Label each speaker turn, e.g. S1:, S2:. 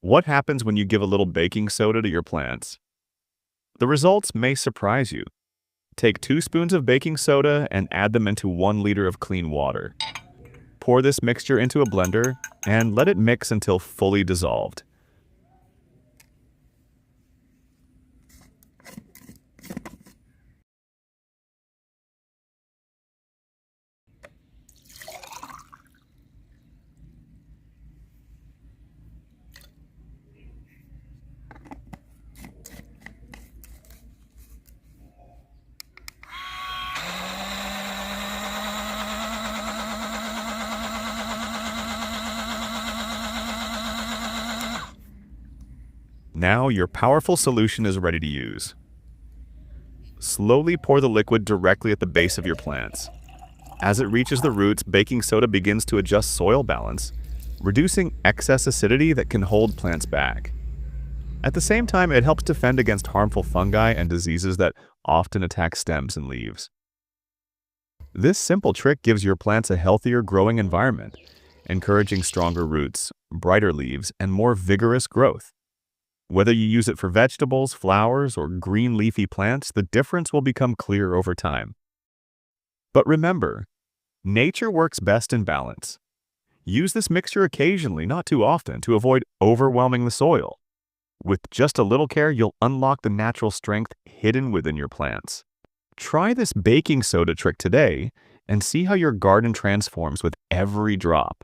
S1: What happens when you give a little baking soda to your plants? The results may surprise you. Take 2 spoons of baking soda and add them into 1 liter of clean water. Pour this mixture into a blender and let it mix until fully dissolved. Now your powerful solution is ready to use. Slowly pour the liquid directly at the base of your plants. As it reaches the roots, baking soda begins to adjust soil balance, reducing excess acidity that can hold plants back. At the same time, it helps defend against harmful fungi and diseases that often attack stems and leaves. This simple trick gives your plants a healthier growing environment, encouraging stronger roots, brighter leaves, and more vigorous growth. Whether you use it for vegetables, flowers, or green leafy plants, the difference will become clear over time. But remember, nature works best in balance. Use this mixture occasionally, not too often, to avoid overwhelming the soil. With just a little care, you'll unlock the natural strength hidden within your plants. Try this baking soda trick today and see how your garden transforms with every drop.